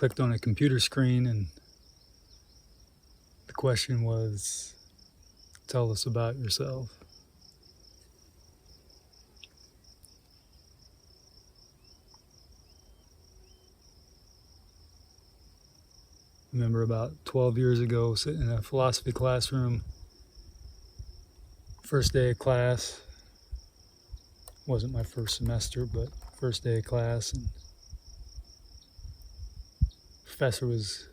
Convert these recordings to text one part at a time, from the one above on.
clicked on a computer screen, and the question was, tell us about yourself. I remember about 12 years ago sitting in a philosophy classroom, first day of class. Wasn't my first semester, but first day of class, and the professor was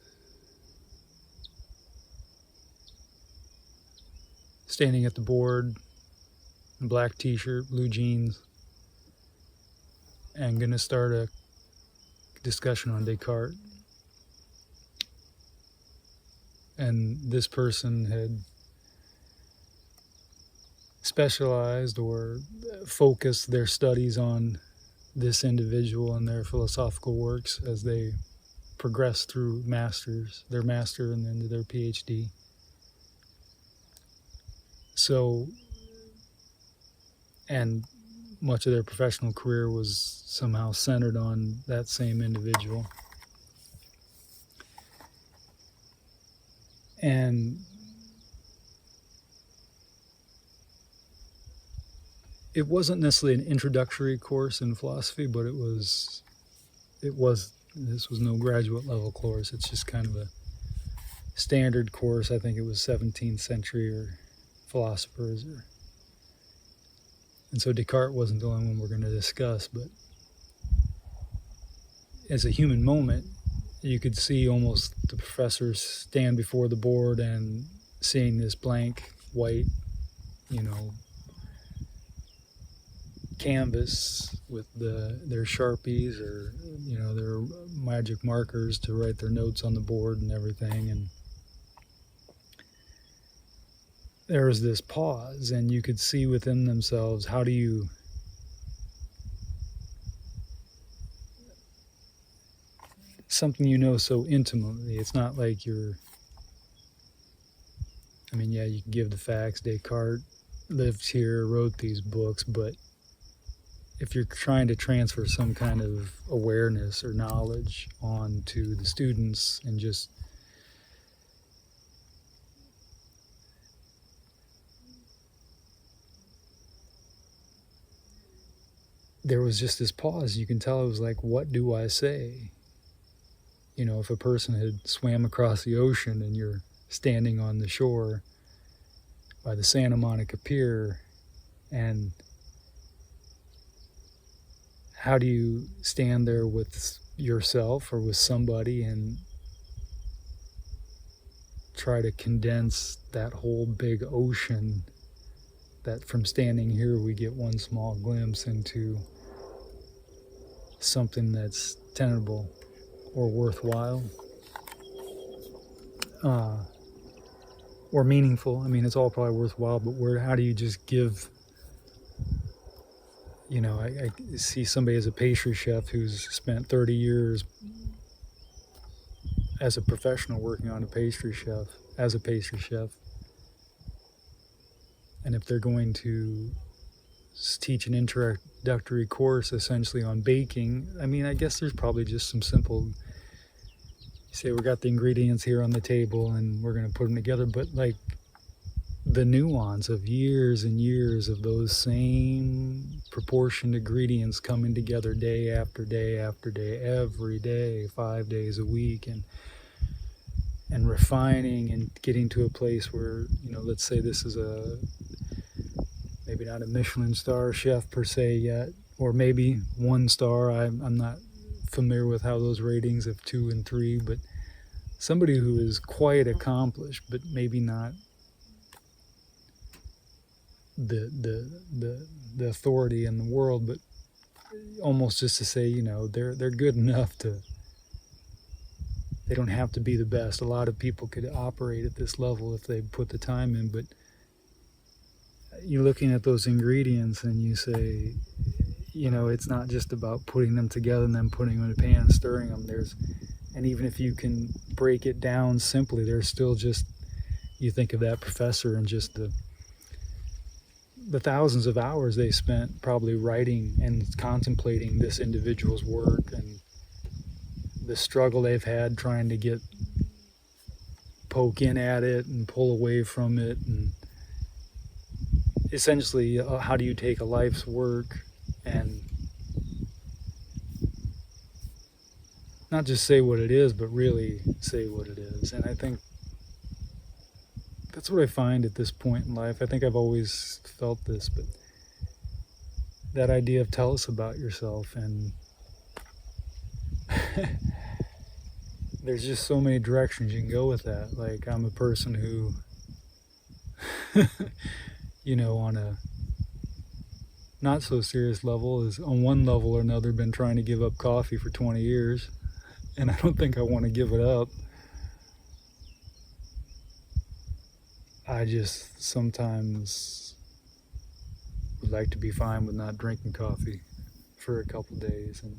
standing at the board, black t-shirt, blue jeans, and gonna start a discussion on Descartes. And this person had specialized or focused their studies on this individual and their philosophical works as they progressed through their master and then to their PhD. So, and much of their professional career was somehow centered on that same individual. And it wasn't necessarily an introductory course in philosophy, but this was no graduate level course. It's just kind of a standard course. I think it was 17th century or philosophers. And so Descartes wasn't the only one we're going to discuss, but as a human moment, you could see almost the professor stand before the board and seeing this blank white, canvas with their Sharpies or, their magic markers to write their notes on the board and everything. And there was this pause, and you could see within themselves, how do you something so intimately. It's not like you can give the facts. Descartes lived here, wrote these books, but if you're trying to transfer some kind of awareness or knowledge onto the students and just there was just this pause. You can tell it was like, what do I say? If a person had swam across the ocean and you're standing on the shore by the Santa Monica Pier, and how do you stand there with yourself or with somebody and try to condense that whole big ocean that from standing here we get one small glimpse into something that's tenable or worthwhile, or meaningful. It's all probably worthwhile, but how do you just give, I see somebody as a pastry chef who's spent 30 years as a professional working on as a pastry chef. And if they're going to teach an introductory course essentially on baking, I guess there's probably just some simple, you say we got the ingredients here on the table and we're going to put them together, but like the nuance of years and years of those same proportioned ingredients coming together day after day after day, every day, 5 days a week, and refining and getting to a place where, let's say this is maybe not a Michelin star chef per se yet, or maybe 1 star. I'm not familiar with how those ratings of 2 and 3, but somebody who is quite accomplished, but maybe not the authority in the world, but almost just to say, they're good enough they don't have to be the best. A lot of people could operate at this level if they put the time in, but you're looking at those ingredients and you say, it's not just about putting them together and then putting them in a pan and stirring them. And even if you can break it down simply, there's still just, you think of that professor and just the thousands of hours they spent probably writing and contemplating this individual's work and the struggle they've had trying to poke in at it and pull away from it, and essentially how do you take a life's work and not just say what it is, but really say what it is. And I think that's what I find at this point in life. I think I've always felt this, but that idea of tell us about yourself, and there's just so many directions you can go with that. Like, I'm a person who, on a not so serious level, is on one level or another been trying to give up coffee for 20 years, and I don't think I want to give it up. I just sometimes would like to be fine with not drinking coffee for a couple days, and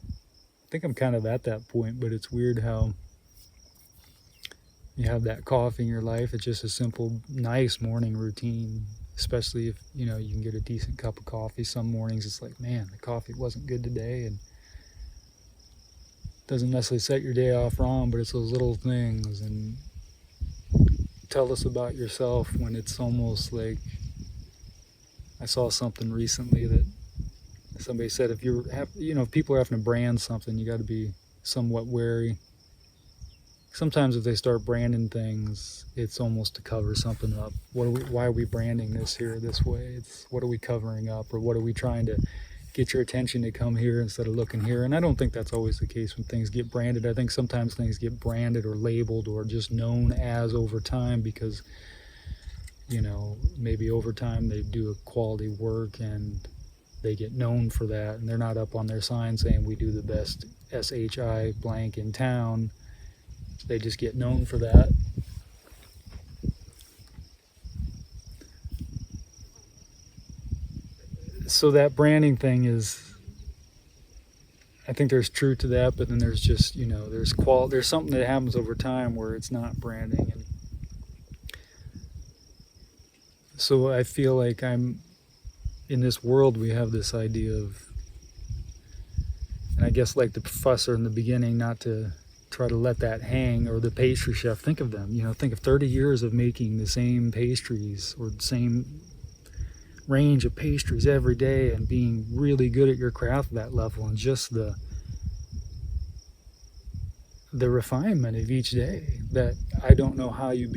I think I'm kind of at that point. But it's weird how you have that coffee in your life. It's just a simple, nice morning routine, especially if you can get a decent cup of coffee. Some mornings it's like, man, the coffee wasn't good today, and doesn't necessarily set your day off wrong, but it's those little things. And tell us about yourself when it's almost like, I saw something recently that somebody said, if people are having to brand something, you got to be somewhat wary. Sometimes if they start branding things, it's almost to cover something up. Why are we branding this here this way? It's what are we covering up, or what are we trying to get your attention to come here instead of looking here? And I don't think that's always the case when things get branded. I think sometimes things get branded or labeled or just known as over time because, maybe over time they do a quality work and they get known for that, and they're not up on their sign saying we do the best SHI blank in town. They just get known for that. So that branding thing is, I think there's truth to that, but then there's just, there's something that happens over time where it's not branding. And so I feel like I'm in this world, we have this idea of, and I guess like the professor in the beginning, not to try to let that hang, or the pastry chef, think of them, think of 30 years of making the same pastries or the same range of pastries every day and being really good at your craft at that level, and just the refinement of each day that I don't know how would you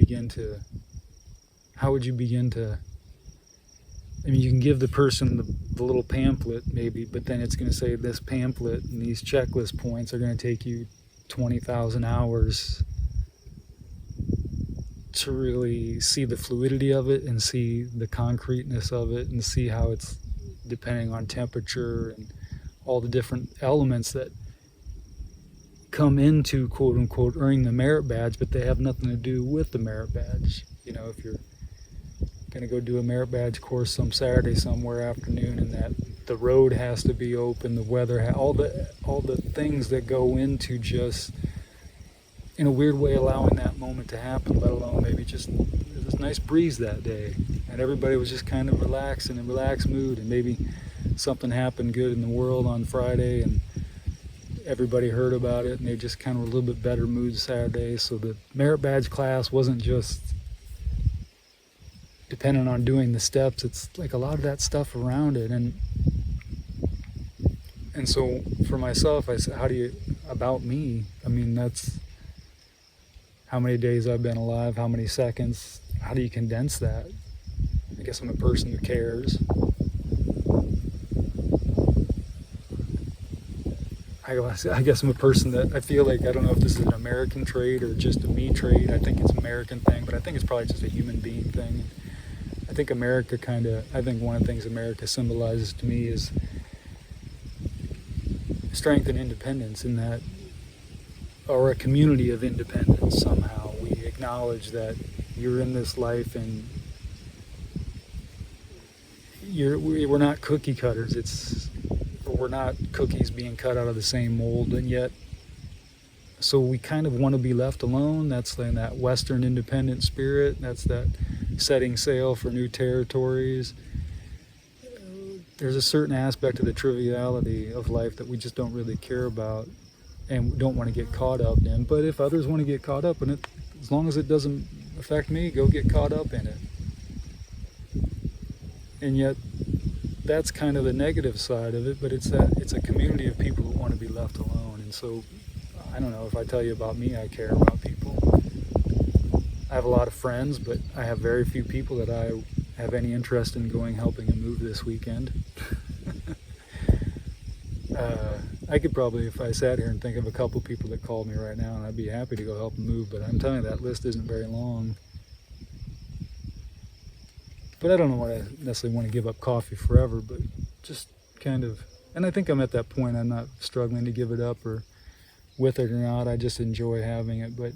begin to, you can give the person the little pamphlet maybe, but then it's going to say this pamphlet and these checklist points are going to take you 20,000 hours to really see the fluidity of it and see the concreteness of it and see how it's depending on temperature and all the different elements that come into quote unquote earning the merit badge, but they have nothing to do with the merit badge. If you're going to go do a merit badge course some Saturday somewhere afternoon, and that the road has to be open, the weather, all the things that go into just in a weird way allowing that moment to happen, let alone maybe just this nice breeze that day and everybody was just kind of relaxed in a relaxed mood, and maybe something happened good in the world on Friday and everybody heard about it and they just kind of were a little bit better mood Saturday. So the merit badge class wasn't just dependent on doing the steps, it's like a lot of that stuff around it. And so for myself, I said, about me, that's how many days I've been alive, how many seconds, how do you condense that? I guess I'm a person who cares. I guess I'm a person that I feel like, I don't know if this is an American trait or just a me trait. I think it's an American thing, but I think it's probably just a human being thing. I think America I think one of the things America symbolizes to me is strength and independence, in that, or a community of independence somehow. We acknowledge that you're in this life and we're not cookie cutters. We're not cookies being cut out of the same mold, and yet, so we kind of want to be left alone. That's in that Western independent spirit. That's that setting sail for new territories. There's a certain aspect of the triviality of life that we just don't really care about. and don't want to get caught up in. But if others want to get caught up in it, as long as it doesn't affect me, go get caught up in it. And yet, that's kind of the negative side of it, but it's a community of people who want to be left alone. And so, I don't know, if I tell you about me, I care about people. I have a lot of friends, but I have very few people that I have any interest in going helping them move this weekend. I could probably, if I sat here and think of a couple people that called me right now, and I'd be happy to go help them move, but I'm telling you, that list isn't very long. But I don't know what I necessarily want to give up coffee forever, but just kind of, and I think I'm at that point. I'm not struggling to give it up or with it or not. I just enjoy having it. But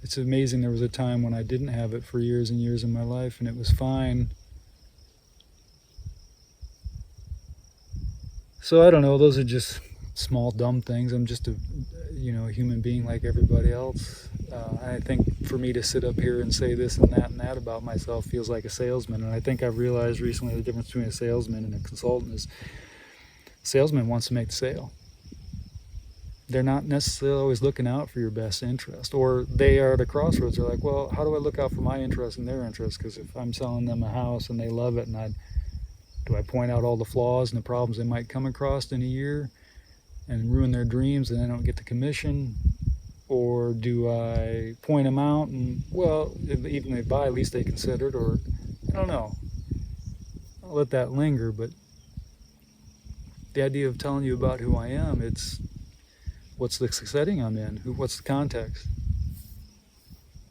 it's amazing, there was a time when I didn't have it for years and years of my life, and it was fine. So I don't know, those are just small dumb things. I'm just a human being like everybody else. I think for me to sit up here and say this and that about myself feels like a salesman. And I think I've realized recently the difference between a salesman and a consultant is a salesman wants to make the sale. They're not necessarily always looking out for your best interest, or they are at a crossroads. They're like, well, how do I look out for my interest and their interest? Because if I'm selling them a house and they love it, and do I point out all the flaws and the problems they might come across in a year and ruin their dreams and they don't get the commission? Or do I point them out and, well, even if they buy, at least they considered, or I don't know. I'll let that linger, but the idea of telling you about who I am, it's what's the setting I'm in, what's the context.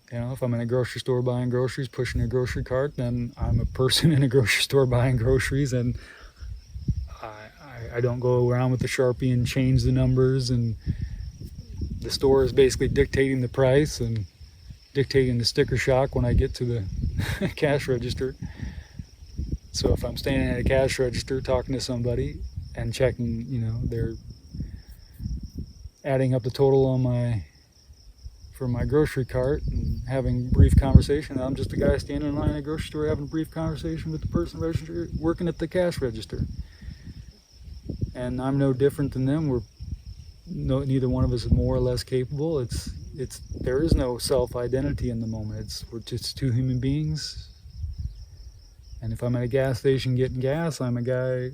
If I'm in a grocery store buying groceries, pushing a grocery cart, then I'm a person in a grocery store buying groceries, and I don't go around with the Sharpie and change the numbers, and the store is basically dictating the price and dictating the sticker shock when I get to the cash register. So if I'm standing at a cash register talking to somebody and checking, they're adding up the total for my grocery cart and having a brief conversation. I'm just a guy standing in line at a grocery store having a brief conversation with the person working at the cash register. And I'm no different than them. Neither one of us is more or less capable. There is no self-identity in the moment. We're just two human beings. And if I'm at a gas station getting gas, I'm a guy,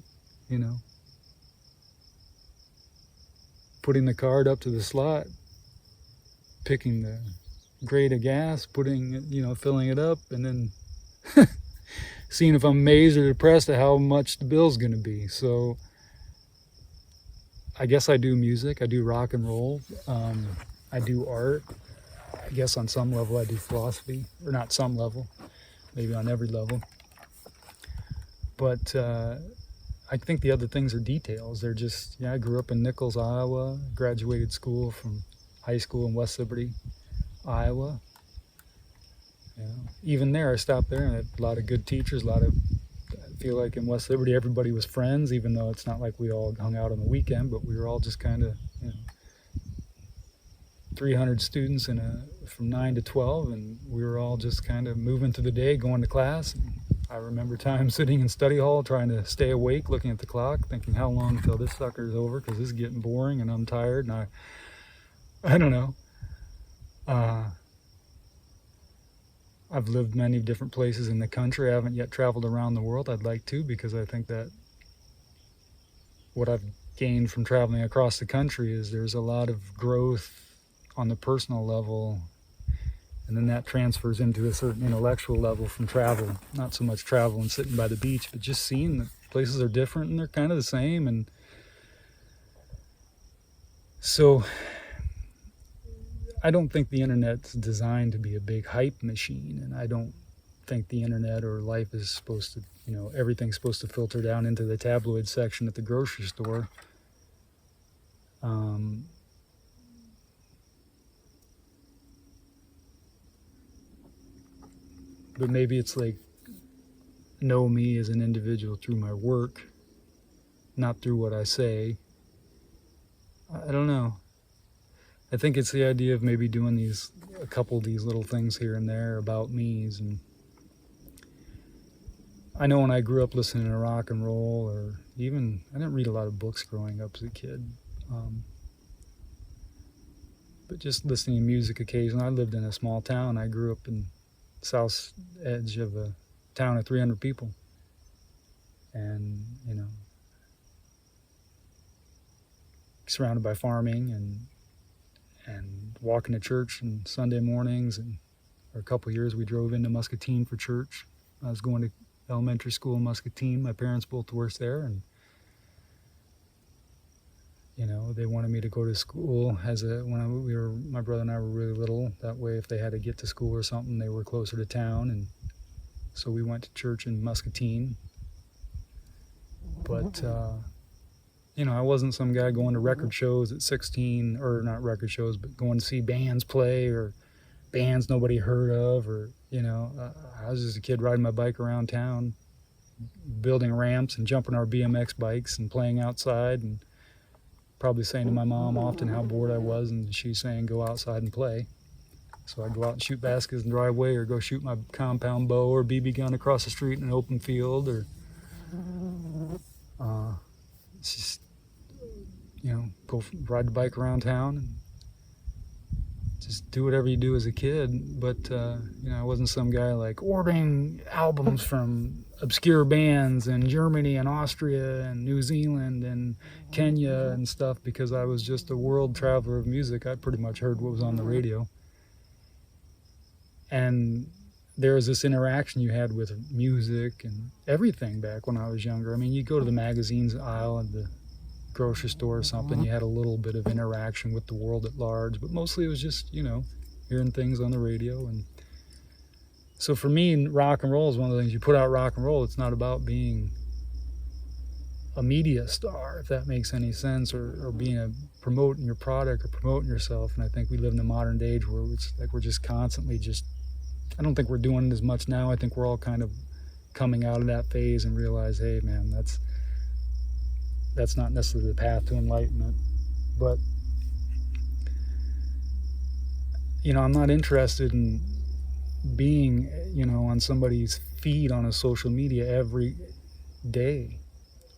putting the card up to the slot, picking the grade of gas, filling it up, and then seeing if I'm amazed or depressed at how much the bill's going to be. So I guess I do music, I do rock and roll, I do art. I guess on some level I do philosophy, or not some level, maybe on every level. But I think the other things are details. They're just, I grew up in Nichols, Iowa, graduated school from high school in West Liberty, Iowa. Even there, I stopped there and had a lot of good teachers, I feel like in West Liberty everybody was friends, even though it's not like we all hung out on the weekend, but we were all just kind of, 300 students from 9 to 12, and we were all just kind of moving through the day, going to class. And I remember times sitting in study hall trying to stay awake, looking at the clock, thinking how long until this sucker's over, because this is getting boring and I'm tired, and I don't know. I've lived many different places in the country. I haven't yet traveled around the world. I'd like to, because I think that what I've gained from traveling across the country is there's a lot of growth on the personal level, and then that transfers into a certain intellectual level from travel. Not so much travel and sitting by the beach, but just seeing that places are different and they're kind of the same. And so I don't think the internet's designed to be a big hype machine, and I don't think the internet or life is supposed to, everything's supposed to filter down into the tabloid section at the grocery store. But maybe it's like, know me as an individual through my work, not through what I say. I don't know. I think it's the idea of maybe doing a couple of these little things here and there about me's. And I know when I grew up listening to rock and roll, or even, I didn't read a lot of books growing up as a kid. but just listening to music occasionally. I lived in a small town. I grew up in the south edge of a town of 300 people. And, surrounded by farming and walking to church on Sunday mornings. And for a couple of years, we drove into Muscatine for church. I was going to elementary school in Muscatine. My parents both worked there, and they wanted me to go to school my brother and I were really little. That way, if they had to get to school or something, they were closer to town. And so we went to church in Muscatine. But, I wasn't some guy going to record shows at 16, or not record shows, but going to see bands play, or bands nobody heard of, or, I was just a kid riding my bike around town, building ramps and jumping our BMX bikes and playing outside, and probably saying to my mom often how bored I was, and she's saying, go outside and play. So I'd go out and shoot baskets in the driveway, or go shoot my compound bow or BB gun across the street in an open field, or just, go ride the bike around town and just do whatever you do as a kid. But, I wasn't some guy like ordering albums from obscure bands in Germany and Austria and New Zealand and Kenya and stuff, because I was just a world traveler of music. I pretty much heard what was on the radio. And there was this interaction you had with music and everything back when I was younger. I mean, you go to the magazines aisle at the grocery store or something, you had a little bit of interaction with the world at large, but mostly it was just, hearing things on the radio. And so for me, rock and roll is one of the things. You put out rock and roll, it's not about being a media star, if that makes any sense, or promoting your product or promoting yourself. And I think we live in a modern age where it's like we're just constantly I don't think we're doing it as much now. I think we're all kind of coming out of that phase and realize, hey man, that's not necessarily the path to enlightenment. But I'm not interested in being on somebody's feed on a social media every day.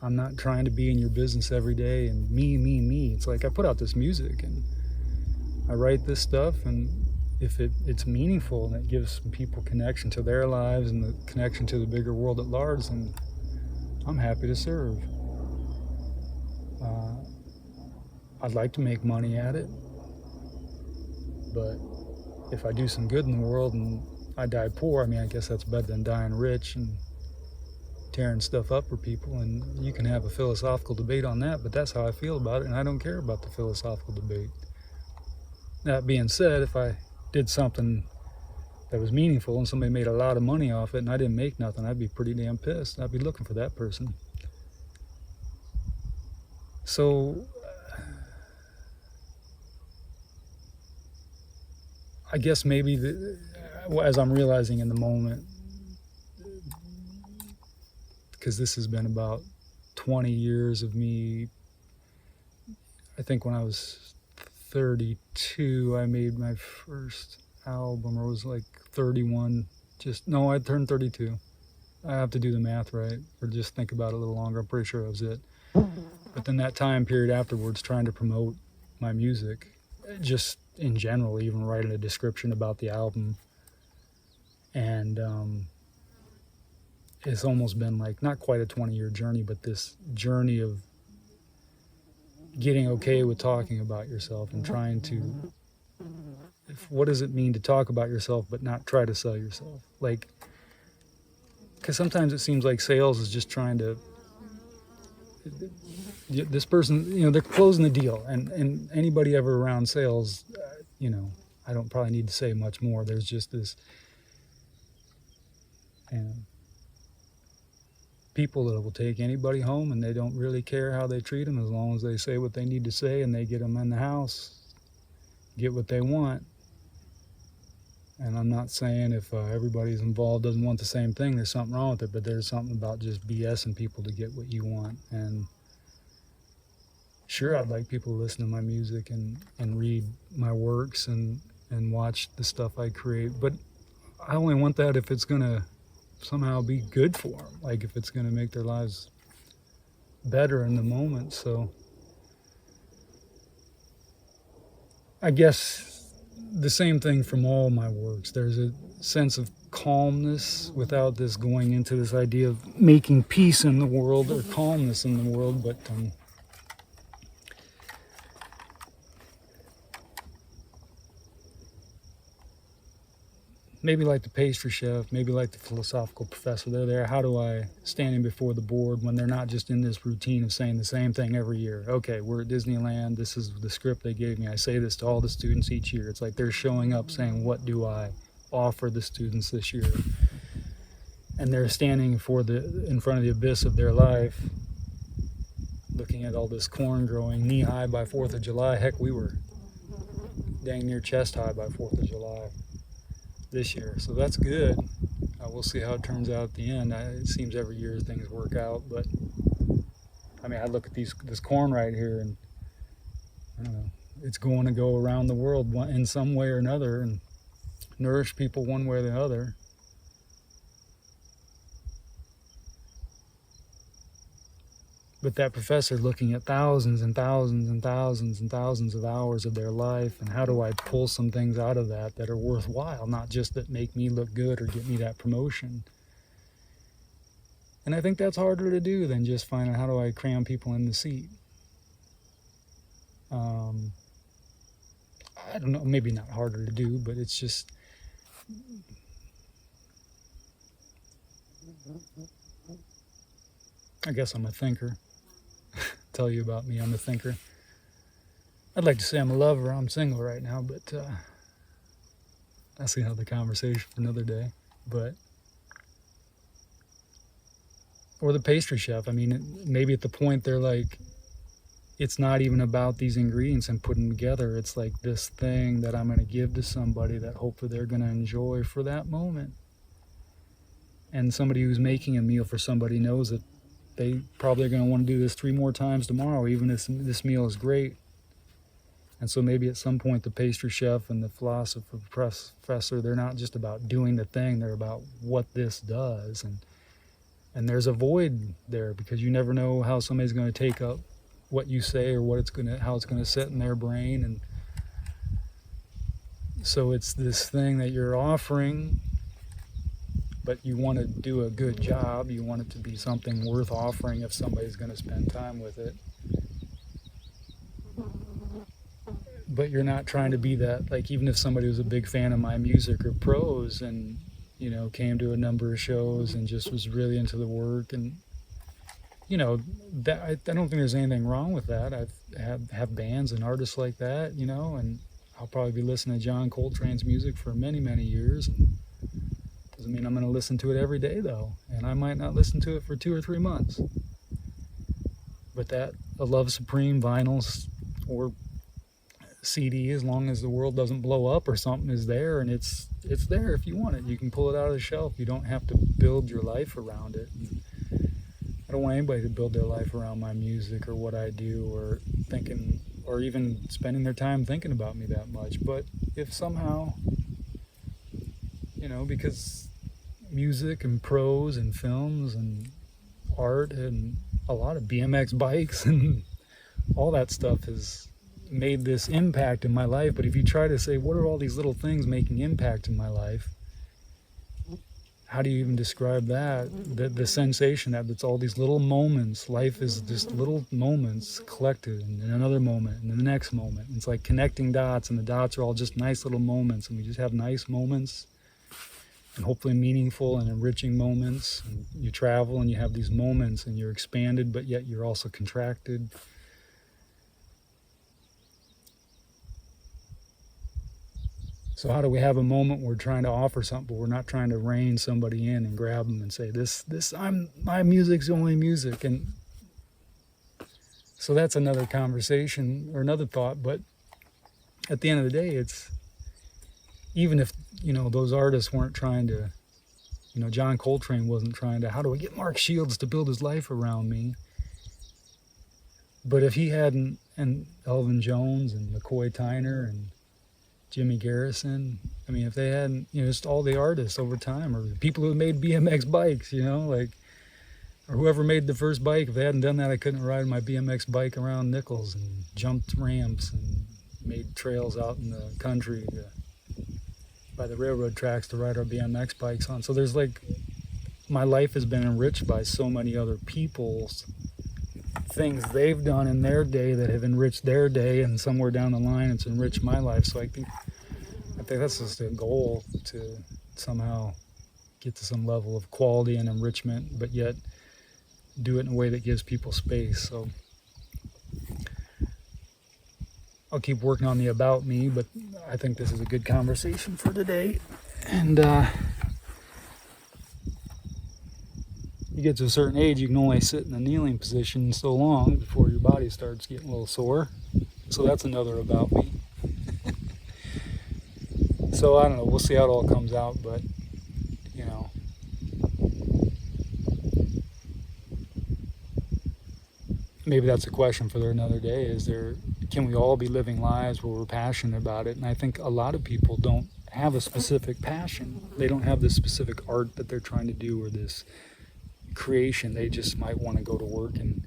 I'm not trying to be in your business every day and me. It's like I put out this music and I write this stuff, and if it's meaningful and it gives some people connection to their lives and the connection to the bigger world at large, then I'm happy to serve. I'd like to make money at it, but if I do some good in the world and I die poor, I guess that's better than dying rich and tearing stuff up for people. And you can have a philosophical debate on that, but that's how I feel about it, and I don't care about the philosophical debate. That being said, if I did something that was meaningful and somebody made a lot of money off it and I didn't make nothing, I'd be pretty damn pissed. I'd be looking for that person. So I guess maybe as I'm realizing in the moment, because this has been about 20 years of me, I think when I was 32, I made my first album, or it was like 31. I turned 32. I have to do the math right, or just think about it a little longer. I'm pretty sure that was it. But then that time period afterwards, trying to promote my music, just in general, even writing a description about the album. And it's almost been like, not quite a 20-year journey, but this journey of getting okay with talking about yourself and trying to, what does it mean to talk about yourself but not try to sell yourself? Like, because sometimes it seems like sales is just trying to, this person, they're closing the deal, and anybody ever around sales, I don't probably need to say much more. There's just this, people that will take anybody home, and they don't really care how they treat them as long as they say what they need to say and they get them in the house, get what they want. And I'm not saying if everybody's involved doesn't want the same thing, there's something wrong with it, but there's something about just BSing people to get what you want. And sure, I'd like people to listen to my music and read my works and watch the stuff I create, but I only want that if it's going to somehow be good for them, like if it's going to make their lives better in the moment. So I guess the same thing from all my works. There's a sense of calmness without this going into this idea of making peace in the world or calmness in the world, but maybe like the pastry chef, maybe like the philosophical professor, they're there. How do I, standing before the board when they're not just in this routine of saying the same thing every year? Okay, we're at Disneyland. This is the script they gave me. I say this to all the students each year. It's like they're showing up saying, what do I offer the students this year? And they're standing in front of the abyss of their life, looking at all this corn growing knee high by 4th of July. Heck, we were dang near chest high by 4th of July this year, so that's good. We'll see how it turns out at the end. It seems every year things work out, but I mean, I look at this corn right here, and I don't know, it's going to go around the world in some way or another and nourish people one way or the other. But that professor looking at thousands and thousands and thousands and thousands of hours of their life, and how do I pull some things out of that are worthwhile, not just that make me look good or get me that promotion. And I think that's harder to do than just finding how do I cram people in the seat. I don't know, maybe not harder to do, but it's just, I guess I'm a thinker. Tell you about me, I'm a thinker. I'd like to say I'm a lover. I'm single right now, but that's another conversation for another day. But or the pastry chef. I mean, maybe at the point they're like, it's not even about these ingredients and putting them together. It's like this thing that I'm going to give to somebody that hopefully they're going to enjoy for that moment. And somebody who's making a meal for somebody knows that they probably are going to want to do this 3 more times tomorrow, even if this meal is great. And so maybe at some point the pastry chef and the philosopher professor, they're not just about doing the thing, they're about what this does. And there's a void there because you never know how somebody's going to take up what you say or how it's going to sit in their brain. And so it's this thing that you're offering, but you want to do a good job. You want it to be something worth offering if somebody's going to spend time with it. But you're not trying to be that, like, even if somebody was a big fan of my music or prose and, you know, came to a number of shows and just was really into the work, and, you know, that I don't think there's anything wrong with that. I've have bands and artists like that, you know, and I'll probably be listening to John Coltrane's music for many, many years. And doesn't mean I'm going to listen to it every day, though. And I might not listen to it for 2 or 3 months. But that, a Love Supreme vinyl or CD, as long as the world doesn't blow up or something, is there. And it's there if you want it. You can pull it out of the shelf. You don't have to build your life around it. And I don't want anybody to build their life around my music or what I do or thinking, or even spending their time thinking about me that much. But if somehow, you know, because music and prose and films and art and a lot of BMX bikes and all that stuff has made this impact in my life. But if you try to say, what are all these little things making impact in my life? How do you even describe that? The sensation that it's all these little moments. Life is just little moments collected in another moment and the next moment. It's like connecting dots, and the dots are all just nice little moments, and we just have nice moments and hopefully meaningful and enriching moments. And you travel and you have these moments and you're expanded, but yet you're also contracted. So how do we have a moment where we're trying to offer something, but we're not trying to rein somebody in and grab them and say, my music's the only music. And so that's another conversation or another thought. But at the end of the day, it's, even if, you know, those artists weren't trying to, you know, John Coltrane wasn't trying to, how do I get Mark Shields to build his life around me? But if he hadn't, and Elvin Jones and McCoy Tyner and Jimmy Garrison, I mean, if they hadn't, you know, just all the artists over time, or the people who made BMX bikes, you know, like, or whoever made the first bike, if they hadn't done that, I couldn't ride my BMX bike around Nichols and jumped ramps and made trails out in the country by the railroad tracks to ride our BMX bikes on. So there's like, my life has been enriched by so many other people's things they've done in their day that have enriched their day, and somewhere down the line it's enriched my life. So I think that's just a goal, to somehow get to some level of quality and enrichment, but yet do it in a way that gives people space. So I'll keep working on the about me, but I think this is a good conversation for today. And you get to a certain age, you can only sit in a kneeling position so long before your body starts getting a little sore. So that's another about me. So I don't know, we'll see how it all comes out, but you know, maybe that's a question for another day. Can we all be living lives where we're passionate about it? And I think a lot of people don't have a specific passion. They don't have this specific art that they're trying to do, or this creation. They just might want to go to work and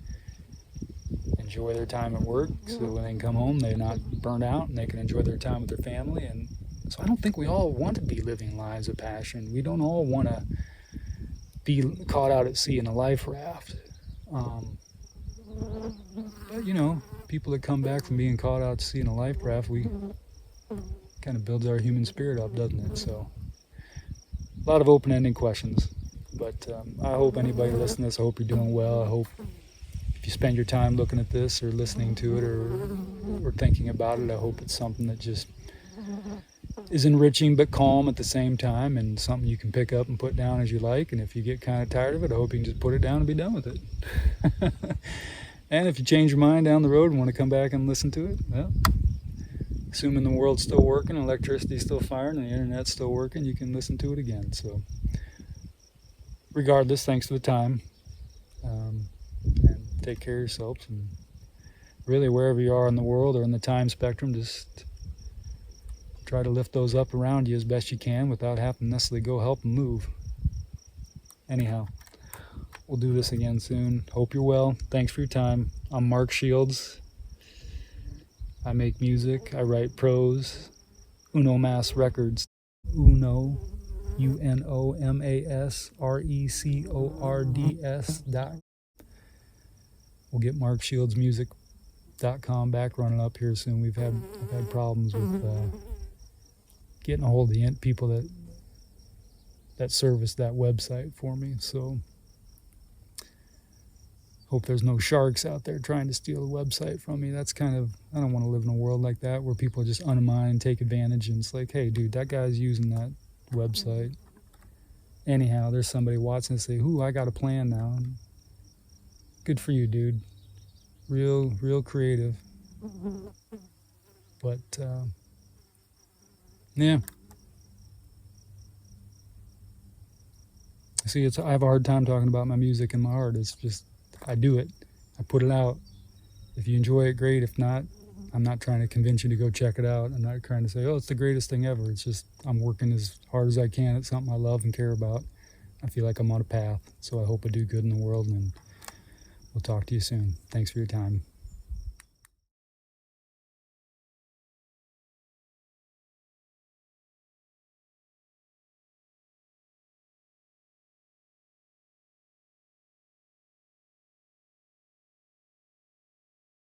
enjoy their time at work, so when they can come home they're not burnt out and they can enjoy their time with their family. And so I don't think we all want to be living lives of passion. We don't all want to be caught out at sea in a life raft. But you know, people that come back from being caught out at sea in a life raft, we kind of builds our human spirit up, doesn't it? So a lot of open-ended questions. But I hope anybody listening to this, I hope you're doing well. I hope if you spend your time looking at this or listening to it or thinking about it, I hope it's something that just is enriching but calm at the same time, and something you can pick up and put down as you like. And if you get kind of tired of it, I hope you can just put it down and be done with it. And if you change your mind down the road and want to come back and listen to it, well, assuming the world's still working, electricity's still firing, and the internet's still working, you can listen to it again. So regardless, thanks for the time, and take care of yourselves, and really wherever you are in the world or in the time spectrum, just try to lift those up around you as best you can without having to necessarily go help them move. Anyhow, we'll do this again soon. Hope you're well. Thanks for your time. I'm Mark Shields. I make music. I write prose. Uno Mas Records. Uno, UNOMASRECORDS. We'll get markshieldsmusic.com back running up here soon. I've had problems with getting a hold of the people that service that website for me. So hope there's no sharks out there trying to steal the website from me. That's kind of, I don't want to live in a world like that where people just undermine and take advantage, and it's like, hey dude, that guy's using that website. Anyhow, there's somebody watching and say, ooh, I got a plan now. Good for you, dude. Real creative. But yeah. See, I have a hard time talking about my music and my art. It's just, I do it. I put it out. If you enjoy it, great. If not, I'm not trying to convince you to go check it out. I'm not trying to say, oh, it's the greatest thing ever. It's just, I'm working as hard as I can at something I love and care about. I feel like I'm on a path. So I hope I do good in the world, and we'll talk to you soon. Thanks for your time.